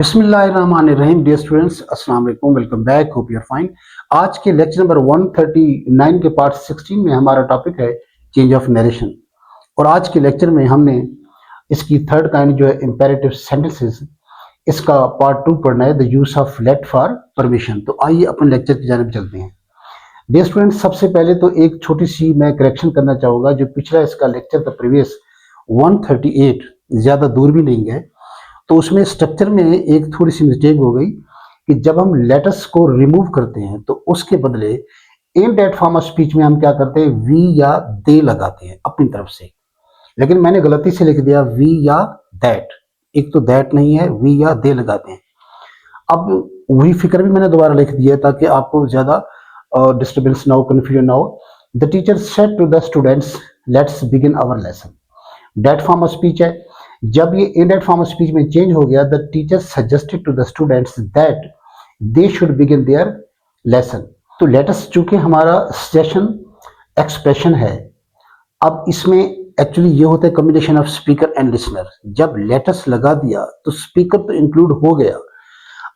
बिस्मिल्लाहिर्रहमानिर्रहीम। Dear students, अस्सलाम वालेकुम, welcome back, hope you are fine. आज के लेक्चर नंबर 139 के पार्ट 16 में हमारा टॉपिक है चेंज ऑफ नरेशन। और आज के लेक्चर में हमने इसकी थर्ड काइंड जो है इंपेरेटिव सेंटेंसेस, इसका पार्ट 2 पढ़ना है, the use of let for permission. तो आइए अपने लेक्चर की जानिब चलते हैं। डियर स्टूडेंट्स, सबसे पहले तो एक छोटी सी मैं करेक्शन करना चाहूँगा। जो पिछला इसका लेक्चर था प्रीवियस 138, ज़्यादा दूर भी नहीं गए, तो उसमें स्ट्रक्चर में एक थोड़ी सी मिस्टेक हो गई कि जब हम लेटर्स को रिमूव करते हैं तो उसके बदले in that form of speech में हम क्या करते हैं, वी या दे लगाते हैं अपनी तरफ से। लेकिन मैंने गलती से लिख दिया वी या दैट। एक तो दैट नहीं है, वी या दे लगाते हैं। अब वही फिक्र भी मैंने दोबारा लिख दिया ताकि आपको ज्यादा डिस्टर्बेंस ना हो, कंफ्यूजन ना हो। The teacher said to the students, let's begin our lesson. That form of speech है। जब ये इनडायरेक्ट फॉर्म ऑफ स्पीच में चेंज हो गया, the teacher suggested to the students that they should begin their lesson. तो let's चूंकि हमारा suggestion expression है, अब इसमें एक्चुअली ये होता है combination of speaker and listener. जब लेटस लगा दिया तो स्पीकर तो इंक्लूड हो गया।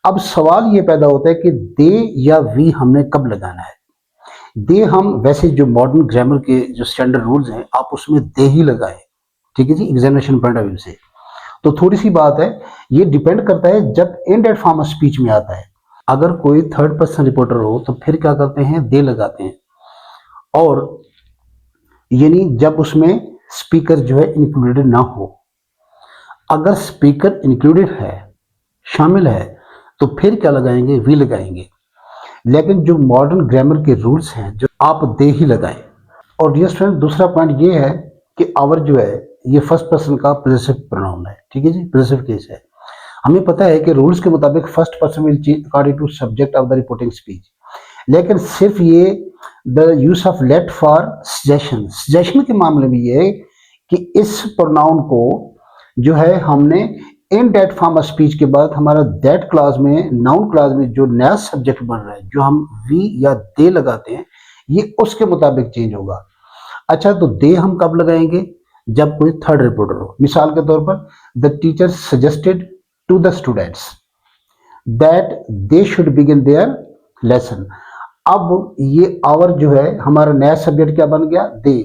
अब सवाल ये पैदा होता है कि दे या वी हमने कब लगाना है। दे हम वैसे जो मॉडर्न ग्रामर के जो स्टैंडर्ड रूल्स हैं आप उसमें दे ही लगाएं, ठीक है जी, एग्जामिनेशन पॉइंट ऑफ व्यू से। तो थोड़ी सी बात है, ये डिपेंड करता है जब इनडायरेक्ट फॉर्म ऑफ स्पीच में आता है। अगर कोई थर्ड पर्सन रिपोर्टर हो तो फिर क्या करते हैं, दे लगाते हैं। और यानी जब उसमें स्पीकर जो है इंक्लूडेड ना हो। अगर स्पीकर इंक्लूडेड है, शामिल है, तो फिर क्या लगाएंगे, वी लगाएंगे। लेकिन जो मॉडर्न ग्रामर के रूल्स हैं जो आप दे ही लगाएं। और डियर स्टूडेंट, दूसरा पॉइंट ये है कि आवर जो है ये फर्स्ट पर्सन का पॉजेसिव प्रोनाउन है, ठीक है जी, पॉजेसिव केस है। हमें पता है कि रूल्स के मुताबिक first person will change according to subject of the reporting speech. लेकिन सिर्फ ये the use of let for suggestion, suggestion के मामले में ये है कि इस प्रोनाउन को जो है हमने in that form of speech के बाद हमारा दैट क्लास में, नाउन क्लास में जो नया सब्जेक्ट बन रहा है, जो हम वी या दे लगाते हैं, ये उसके मुताबिक चेंज होगा। अच्छा, तो दे हम कब लगाएंगे, जब कोई थर्ड रिपोर्टर हो। मिसाल के तौर पर the teacher suggested to the students that they should begin their lesson. अब ये आवर जो है हमारा नया सब्जेक्ट क्या बन गया, दे।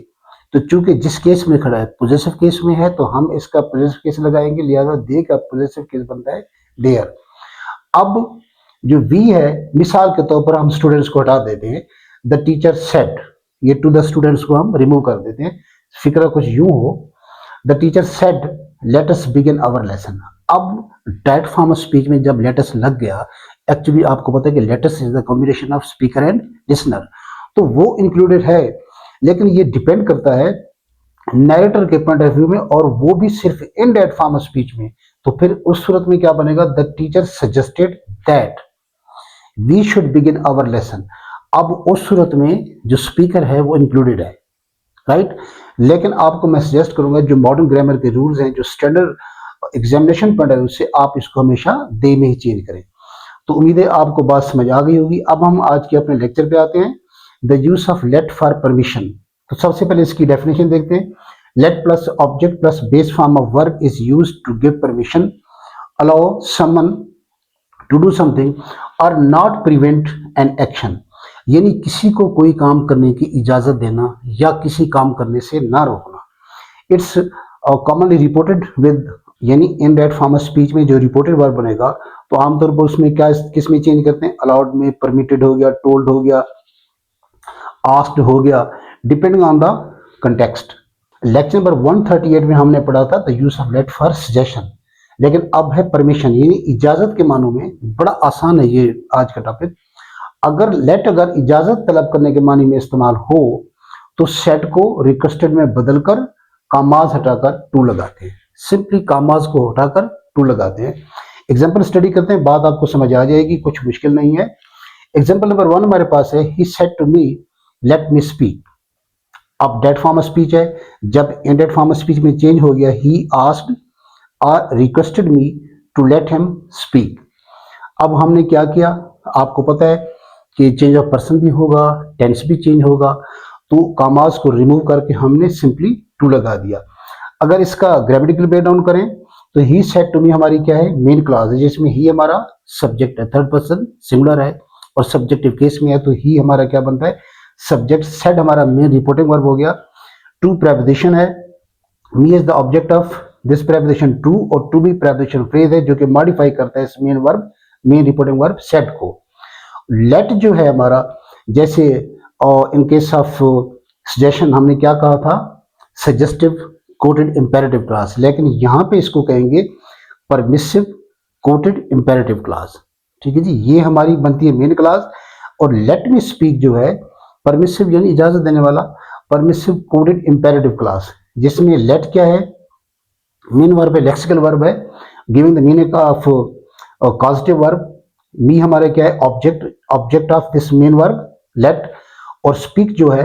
तो चूंकि जिस केस में खड़ा है पॉजेसिव केस में है तो हम इसका पॉजेसिव केस लगाएंगे, लिहाजा दे का पॉजेसिव केस बनता है देयर। अब जो वी है, मिसाल के तौर पर हम स्टूडेंट्स को हटा देते हैं, द टीचर सेड, ये टू द स्टूडेंट्स को हम रिमूव कर देते हैं। फिक्र कुछ यूं हो, the teacher said let us begin our lesson. अब डायरेक्ट फॉर्म ऑफ स्पीच में जब लेटस लग गया, एक्चुअली आपको पता है कि let's is the combination of speaker and listener, तो वो इंक्लूडेड है। लेकिन ये डिपेंड करता है नैरेटर के पॉइंट ऑफ व्यू में, और वो भी सिर्फ इनडायरेक्ट फॉर्म ऑफ स्पीच में। तो फिर उस सूरत में क्या बनेगा, the teacher suggested that we should begin our lesson. अब उस सूरत में जो स्पीकर है वो इंक्लूडेड है, राइट। लेकिन आपको मैं सजेस्ट करूंगा जो मॉडर्न ग्रामर के रूल्स हैं, जो standard examination point of view से, आप इसको हमेशा दे में ही चेंज करें। तो उम्मीद है आपको बात समझ आ गई होगी। अब हम आज के अपने लेक्चर पे आते हैं, the use of let for permission. तो सबसे पहले इसकी डेफिनेशन देखते हैं। Let plus object plus base form of verb is used to give permission, allow someone to do something और नॉट प्रिवेंट एन एक्शन। यानी किसी को कोई काम करने की इजाजत देना या किसी काम करने से ना रोकना। इट्स कॉमनली रिपोर्टेड विद, यानी in that form of speech में जो रिपोर्टेड वर्ब बनेगा तो आमतौर पर उसमें क्या, किस में चेंज करते हैं, अलाउड में, परमिटेड हो गया, टोल्ड हो गया, आस्क्ड हो गया, depending on the context. Lecture number 138 में हमने पढ़ा था the use of let for suggestion, लेकिन अब है परमिशन, यानी इजाजत के मानों में। बड़ा आसान है ये आज का टॉपिक। अगर लेट अगर इजाजत तलब करने के मानी में इस्तेमाल हो तो सेट को रिक्वेस्टेड में बदलकर कामाज हटाकर टू लगाते हैं। सिंपली कामाज को हटाकर टू लगाते हैं। एग्जाम्पल स्टडी करते हैं, बात आपको समझ आ जाएगी, कुछ मुश्किल नहीं है। एग्जाम्पल नंबर 1 हमारे पास है, he said to me let me speak. अब डेट फॉर्म ऑफ स्पीच है, जब इनडेट फॉर्म ऑफ स्पीच में चेंज हो गया, ही आस्क्ड और requested me to let him speak. अब हमने क्या किया, आपको पता है कि चेंज ऑफ पर्सन भी होगा, टेंस भी चेंज होगा, तो कामाज को रिमूव करके हमने सिंपली टू लगा दिया। अगर इसका ग्रामेटिकल ब्रेकडाउन करें तो ही सेड टू मी हमारी क्या है, मेन क्लॉज है, जिसमें ही हमारा सब्जेक्ट है, थर्ड पर्सन सिंगुलर है और सब्जेक्टिव केस में है, तो ही हमारा क्या बनता है, सब्जेक्ट। सेड हमारा मेन रिपोर्टिंग वर्ब हो गया। टू प्रेपोजिशन है, me is the object of this preposition to, और टू भी प्रेपोजिशन फ्रेज है जो कि मॉडिफाई करता है इस main verb, main reporting verb said को। लेट जो है हमारा, जैसे इन केस ऑफ सजेशन हमने क्या कहा था, सजेस्टिव कोटेड इंपेरेटिव क्लास, लेकिन यहां पे इसको कहेंगे परमिसिव कोटेड इंपेरेटिव क्लास। ठीक है जी, ये हमारी बनती है मेन क्लास। और लेट मी स्पीक जो है परमिसिव यानी इजाजत देने वाला, परमिसिव कोटेड इंपेरेटिव क्लास, जिसमें लेट क्या है, मेन वर्ब है, लेक्सिकल वर्ब है, giving the meaning of causative verb. Me हमारा क्या है, object of this main verb let, और स्पीक जो है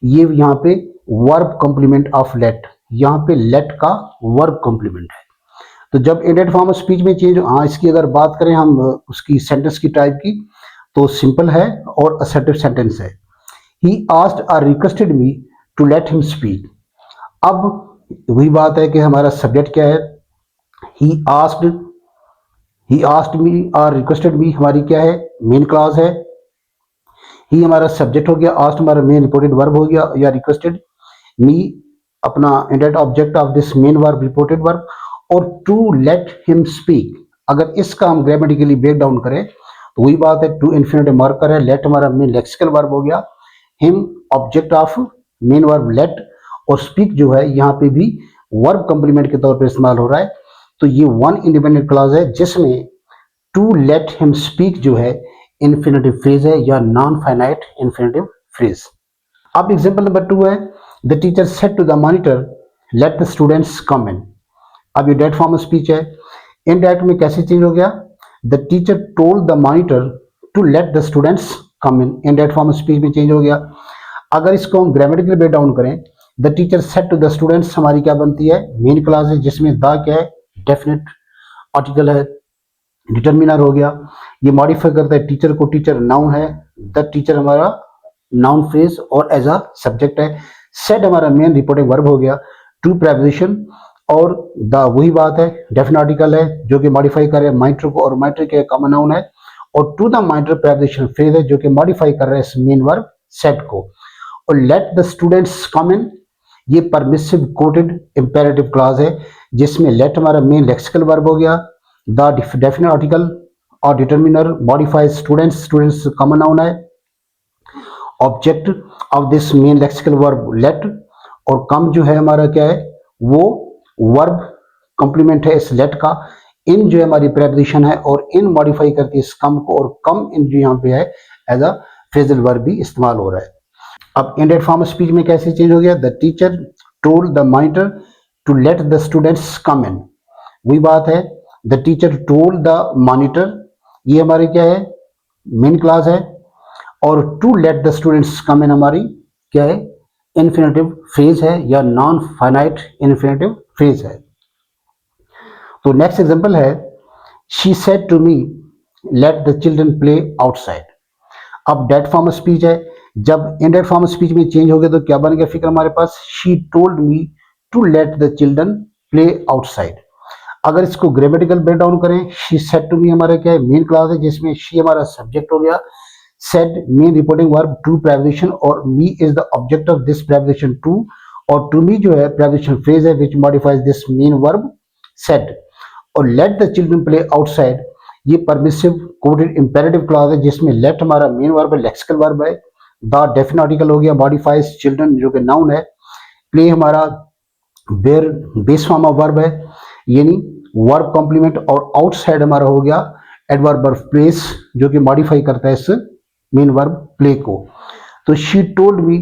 ये यहाँ पे वर्ब कॉम्प्लीमेंट ऑफ लेट, यहाँ पे लेट का वर्ब कॉम्प्लीमेंट है। तो जब इंडेट फॉर्म ऑफ स्पीच में चेंज, हाँ इसकी अगर बात करें हम उसकी सेंटेंस की टाइप की, तो सिंपल है और असर्टिव सेंटेंस है। ही आस्क्ड और requested me to let him speak. अब वही बात है कि हमारा सब्जेक्ट क्या है, ही आस्क्ड मी और रिक्वेस्टेड मी हमारी क्या है, मेन क्लॉज है। ही हमारा सब्जेक्ट हो गया, आस्क्ड हमारा मेन रिपोर्टेड वर्ब हो गया या रिक्वेस्टेड, मी अपना इंडेट object of this main verb reported verb, और टू लेट हिम स्पीक। अगर इसका हम ग्रामेटिकली ब्रेक डाउन करें तो वही बात है, टू इन्फिनेटिव मार्कर है, लेट हमारा मेन लेक्सिकल वर्ब हो गया, him object of main verb let, और स्पीक जो है यहाँ पे भी वर्ब कॉम्प्लीमेंट के तौर पर इस्तेमाल हो रहा है। तो ये वन इंडिपेंडेंट क्लॉज है जिसमें टू लेट हिम स्पीक जो है इन्फिनेटिव फ्रेज है या नॉन फाइनाइट इन्फिनेटिव फ्रेज। अब एग्जांपल नंबर 2 है, the teacher said to the monitor let the students come in. अब ये डेट फॉर्म ऑफ स्पीच है, इन डेट में कैसे चेंज हो गया, the teacher told the monitor to let the students come इन डेट फॉर्म ऑफ स्पीच में चेंज हो गया। अगर इसको हम ग्रामेटिकली ब्रेक डाउन करें, the teacher said to the students हमारी क्या बनती है, मेन क्लॉज है, जिसमें द क्या है, डेफिनेट आर्टिकल है, डिटरमिनर हो गया, ये मॉडिफाई करता है टीचर को, टीचर नाउन है, द टीचर हमारा नाउन फ्रेज और एज अ सब्जेक्ट है, सेड हमारा मेन रिपोर्टिंग वर्ब हो गया, टू प्रेपोजिशन और द वही बात है, डेफिनेट आर्टिकल है जो कि मॉडिफाई करे माइटर को, और माइटर के कॉमन नाउन है, और to the monitor preposition phrase है जो कि मॉडिफाई कर रहा है इस मेन वर्ब सेड को। और लेट द स्टूडेंट्स कम इन, ये परमिसिव कोटेड इंपेरेटिव क्लॉज है, जिसमें लेट हमारा मेन लेक्सिकल वर्ब हो गया, द डेफिनेट आर्टिकल और determiner modifies students, students common noun है, object of this main lexical verb let, और कम जो है हमारा क्या है, वो वर्ब कॉम्प्लीमेंट है इस लेट का, इन जो है हमारी प्रेपोजिशन है और इन मॉडिफाई करती है इस कम को, और कम इन जो यहाँ पे है एज अ फ्रेजल वर्ब भी इस्तेमाल हो रहा है। अब इंडेट फॉर्म ऑफ स्पीच में कैसे चेंज हो गया, the teacher told the monitor to let the students come in, वही बात है, the teacher told the monitor, ये हमारे क्या है, मेन क्लास है, और to let the students come in हमारी क्या है, इन्फिनेटिव फ्रेज है या नॉन फाइनाइट इन्फिनेटिव फ्रेज है। तो नेक्स्ट एग्जांपल है, she said to me let the children play outside. अब डेट फॉर्म ऑफ स्पीच है, जब इनडेट फॉर्म ऑफ स्पीच में चेंज हो गया तो क्या बन गया फिगर हमारे पास, she told me to let the children play outside. अगर इसको ग्रामेटिकल ब्रेक डाउन करें, शी सेड टू मी हमारा क्या है, मेन क्लॉज है, जिसमें शी हमारा सब्जेक्ट हो गया, said main reporting verb to preposition, और me is the object of this preposition to, और टू मी जो है प्रेपोजिशन फ्रेज है which modifies this main verb said. और let the children play outside, ये परमिसिव कोडेड इंपेरेटिव क्लॉज है, जिसमें let हमारा मेन वर्ब है, लेक्सिकल वर्ब है, द डेफिनेट आर्टिकल हो गया, मॉडिफाइज चिल्ड्रन जो कि नाउन है, प्ले हमारा बेर बेस फॉर्म ऑफ वर्ब है यानी वर्ब कॉम्प्लीमेंट, और आउटसाइड हमारा हो गया एडवर्ब ऑफ प्लेस जो कि मॉडिफाई करता है इस मेन वर्ब प्ले को। तो she told me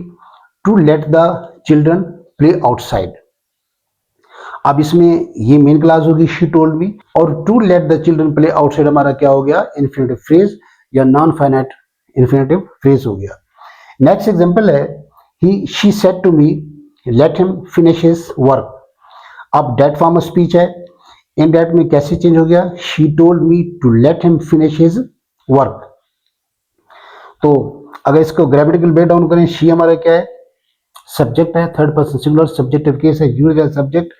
to let the children play outside. अब इसमें ये मेन क्लास होगी शी टोल्ड मी, और to let the children play outside हमारा क्या हो गया, इन्फिनेटिव फ्रेज या नॉन फाइनाइट इन्फिनेटिव फ्रेज हो गया। नेक्स्ट एग्जांपल है, he she said to me let him finish his work. अब डेट फॉर्म ऑफ स्पीच है, इन डेट में कैसे चेंज हो गया, she told me to let him finish his work. तो अगर इसको ग्रामेटिकल ब्रेक डाउन करें, शी हमारा क्या है, सब्जेक्ट है, third person singular subjective case है, यूज एज सब्जेक्ट,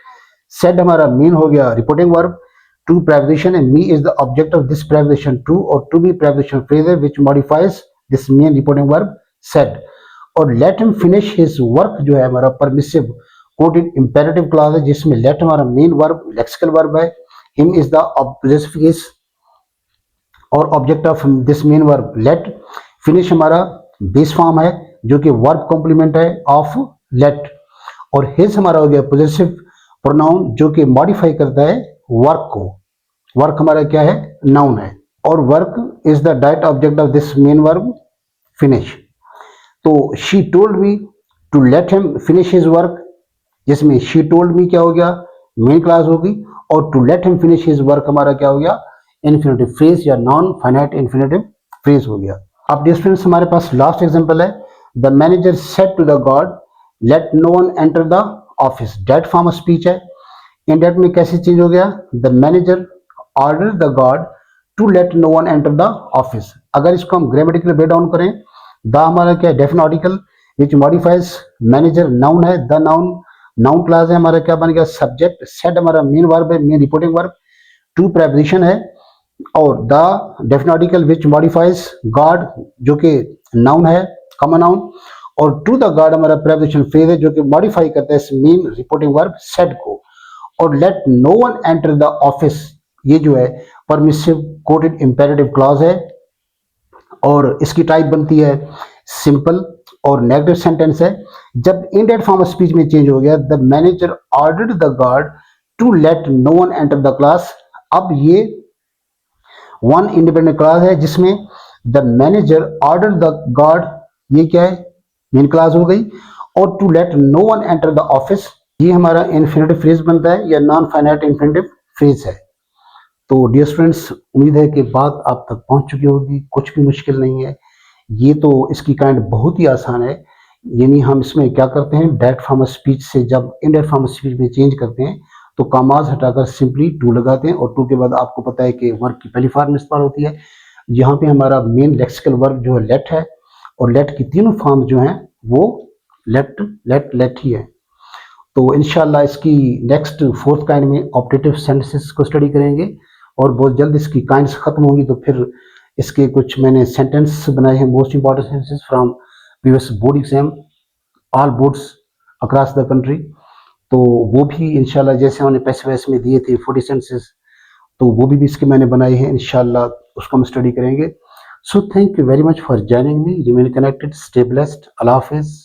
सेड हमारा मीन हो गया रिपोर्टिंग वर्ब, टू preposition है, me is the object of this preposition to और to be preposition phrase है which modifies this mean reporting verb said। और let him finish his work जो है हमारा permissive quoted imperative clause है जिसमें let हमारा main verb lexical verb है, him is the possessive case और object of this main verb let, finish हमारा base form है जो कि verb complement है of let और his हमारा हो गया possessive pronoun जो कि modify करता है वर्क को। वर्क हमारा क्या है, नाउन है और work is the direct object of this main verb finish. तो she told me to let him finish his work, जिसमें शी टोल्ड मी क्या हो गया, मेन क्लास होगी और to let him finish his work हमारा क्या हो गया, इन्फिनेटिव फ्रेज या नॉन फाइनाइट इन्फिनेटिव फ्रेज हो गया। अब डियर फ्रेंड्स हमारे पास लास्ट एग्जांपल है, the manager said to the guard let no one enter the office. डेट फॉर्म ऑफ स्पीच है, इन डेट में कैसे चेंज हो गया, the manager order the guard to let no one enter the office. अगर इसको हम ग्रामेटिकल ब्रेक डाउन करें, द हमारा क्या है, definite article which modifies manager, noun है, द नाउन क्लास है हमारा क्या बन गया, सब्जेक्ट, सेड हमारा मेन वर्ब है, main reporting verb, to preposition है और the definite article which modifies guard जो कि नाउन है, कॉमन नाउन और टू द गार्ड हमारा प्रेपोजिशन फ्रेज है जो कि मॉडिफाई करता है इस मेन रिपोर्टिंग वर्ब सेड को। और let no one enter the office, ये जो है परमिसिव कोटेड इंपेरेटिव क्लॉज है और इसकी टाइप बनती है सिंपल और नेगेटिव सेंटेंस है। जब इनडायरेक्ट फॉर्म ऑफ स्पीच में चेंज हो गया, the manager ordered the guard to let no one enter the class, अब ये वन इंडिपेंडेंट क्लास है जिसमें the manager order the guard, ये क्या है, मेन क्लास हो गई और to let no one enter the office, ये हमारा इन्फिनेटिव फ्रेज बनता है या नॉन फाइनाइट इन्फिनेटिव फ्रेज है। तो डियर स्टूडेंट्स, उम्मीद है कि बात आप तक पहुंच चुकी होगी, कुछ भी मुश्किल नहीं है, ये तो इसकी काइंड बहुत ही आसान है। यानी हम इसमें क्या करते हैं, डायरेक्ट फॉर्म ऑफ स्पीच से जब इनडायरेक्ट फॉर्म ऑफ स्पीच में चेंज करते हैं तो कामाज हटाकर सिंपली टू लगाते हैं और टू के बाद आपको पता है कि वर्ब की पहली फॉर्म इस्तेमाल होती है। यहाँ पे हमारा मेन लेक्सिकल वर्ब जो है लेट है और लेट की तीनों फॉर्म जो हैं वो लेट ही है। तो इंशाल्लाह इसकी नेक्स्ट फोर्थ काइंड में ऑप्टेटिव सेंटेंसेस को स्टडी करेंगे और बहुत जल्द इसकी काइंड्स खत्म होंगी तो फिर इसके कुछ मैंने सेंटेंस बनाए हैं, most important sentences from previous board exam, all boards across the country. तो वो भी इंशाल्लाह जैसे हमने पैसिव में दिए थे 40 सेंटेंसेस, तो वो भी इसके मैंने बनाए हैं, इंशाल्लाह उसको हम स्टडी करेंगे। So thank you very much for joining me, remain connected, stay blessed, अल्लाह हाफिज़।